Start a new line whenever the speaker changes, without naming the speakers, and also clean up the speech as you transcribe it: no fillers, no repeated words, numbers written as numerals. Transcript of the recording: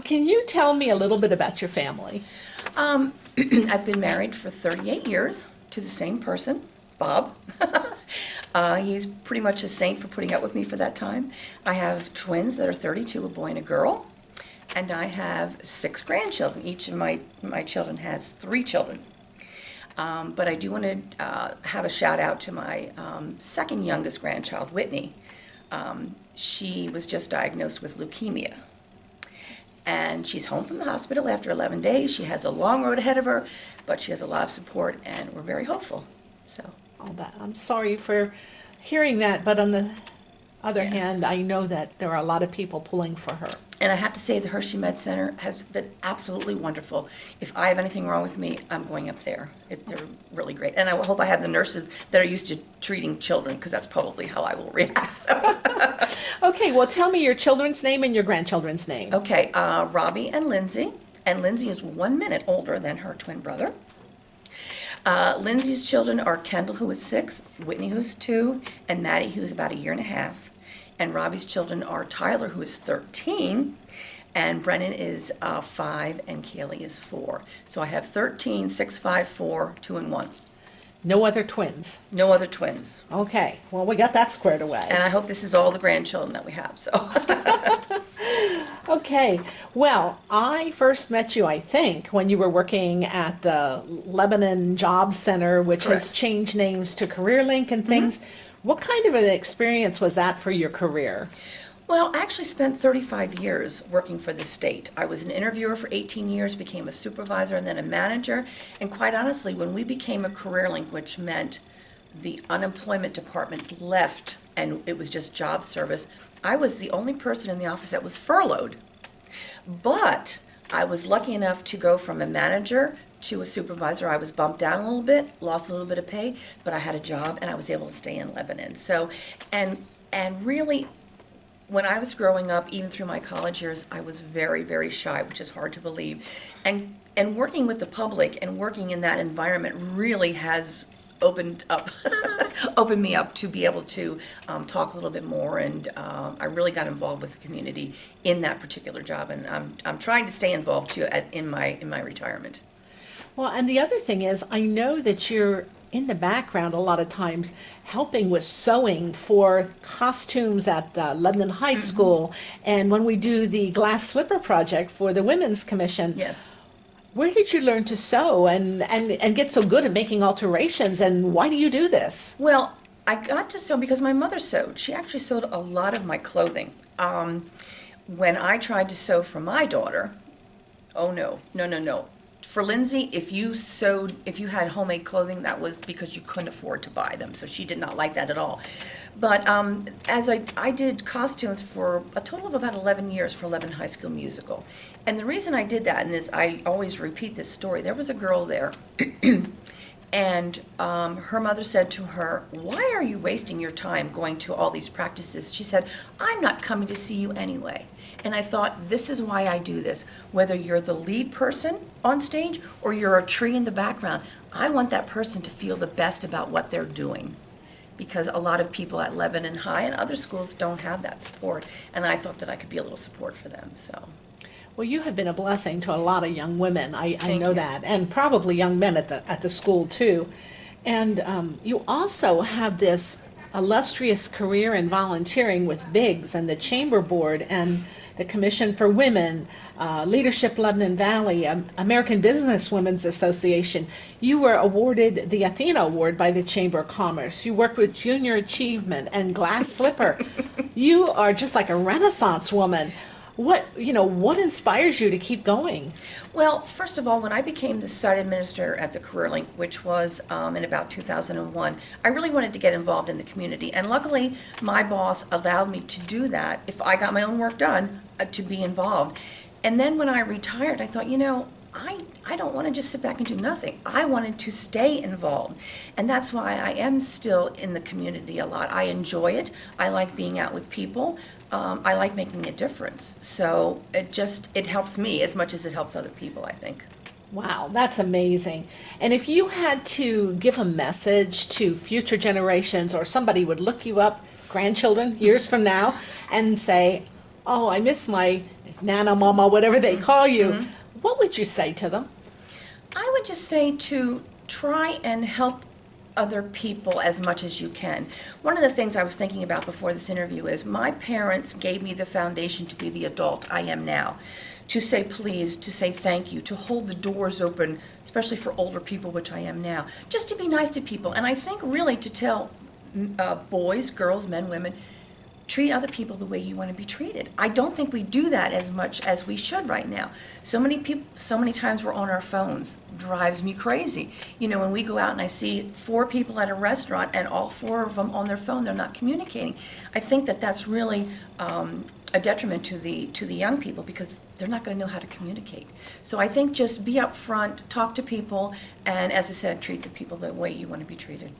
Can you tell me a little bit about your family?
I've been married for 38 years to the same person, Bob. He's pretty much a saint for putting up with me for that time. I have twins that are 32, a boy and a girl, and I have 6 grandchildren. Each of my children has 3 children. But I do want to have a shout out to my second youngest grandchild, Whitney. She was just diagnosed with leukemia. And she's home from the hospital after 11 days. She has a long road ahead of her, but she has a lot of support, and we're very hopeful. So,
I'm sorry for hearing that, but on the other hand, I know that there are a lot of people pulling for her.
And I have to say the Hershey Med Center has been absolutely wonderful. If I have anything wrong with me, I'm going up there. They're really great. And I hope I have the nurses that are used to treating children, because that's probably how I will react. So.
Okay, well, tell me your children's name and your grandchildren's name.
Okay, Robbie and Lindsay. And Lindsay is 1 minute older than her twin brother. Lindsay's children are Kendall, who is 6, Whitney, who's 2, and Maddie, who's about a year and a half. And Robbie's children are Tyler, who is 13, and Brennan is 5, and Kaylee is 4. So I have 13, 6, 5, 4, 2, and 1.
No other twins?
No other twins.
Okay, well, we got that squared away.
And I hope this is all the grandchildren that we have, so.
Okay, well, I first met you, I think, when you were working at the Lebanon Job Center, which has
Correct.
changed names to CareerLink and things. What kind of an experience was that for your career?
Well, I actually spent 35 years working for the state. I was an interviewer for 18 years, became a supervisor and then a manager. And quite honestly, when we became a CareerLink, which meant the unemployment department left and it was just job service, I was the only person in the office that was furloughed. But I was lucky enough to go from a manager to a supervisor. I was bumped down a little bit, lost a little bit of pay, but I had a job and I was able to stay in Lebanon. So, and really, when I was growing up, even through my college years, I was very, very shy, which is hard to believe. And working with the public and working in that environment really has opened me up to be able to talk a little bit more, and I really got involved with the community in that particular job, and I'm trying to stay involved too in my retirement.
Well, and the other thing is, I know that you're in the background a lot of times helping with sewing for costumes at Lebanon High School, and when we do the glass slipper project for the Women's Commission.
Yes.
Where did you learn to sew and get so good at making alterations, and why do you do this?
Well, I got to sew because my mother sewed. She actually sewed a lot of my clothing. When I tried to sew for my daughter, oh no. For Lindsay, if you had homemade clothing, that was because you couldn't afford to buy them, so she did not like that at all. But as I did costumes for a total of about 11 years for Lebanon High School Musical. And the reason I did that, and this, I always repeat this story, there was a girl there, and her mother said to her, "Why are you wasting your time going to all these practices?" She said, "I'm not coming to see you anyway." And I thought, this is why I do this. Whether you're the lead person on stage or you're a tree in the background, I want that person to feel the best about what they're doing. Because a lot of people at Lebanon High and other schools don't have that support. And I thought that I could be a little support for them, so.
Well, you have been a blessing to a lot of young women. I know
you.
that, and probably young men at the school too. And you also have this illustrious career in volunteering with Biggs and the Chamber Board and the Commission for Women, Leadership Lebanon Valley, American Business Women's Association. You were awarded the Athena Award by the Chamber of Commerce. You worked with Junior Achievement and Glass Slipper. You are just like a Renaissance woman. What inspires you to keep going?
Well, first of all, when I became the site administrator at the CareerLink, which was in about 2001, I really wanted to get involved in the community. And luckily, my boss allowed me to do that if I got my own work done, to be involved. And then when I retired, I thought, I don't want to just sit back and do nothing. I wanted to stay involved. And that's why I am still in the community a lot. I enjoy it. I like being out with people. I like making a difference. So it helps me as much as it helps other people, I think.
Wow, that's amazing. And if you had to give a message to future generations, or somebody would look you up, grandchildren, years from now, and say, oh, I miss my Nana, Mama, whatever they call you, what would you say to them?
I would just say to try and help other people as much as you can. One of the things I was thinking about before this interview is my parents gave me the foundation to be the adult I am now. To say please, to say thank you, to hold the doors open, especially for older people, which I am now. Just to be nice to people. And I think really to tell boys, girls, men, women, treat other people the way you want to be treated. I don't think we do that as much as we should right now. So many people, so many times we're on our phones. Drives me crazy. You know, when we go out and I see 4 people at a restaurant and all 4 of them on their phone, they're not communicating. I think that that's really a detriment to the young people because they're not going to know how to communicate. So I think just be upfront, talk to people, and as I said, treat the people the way you want to be treated.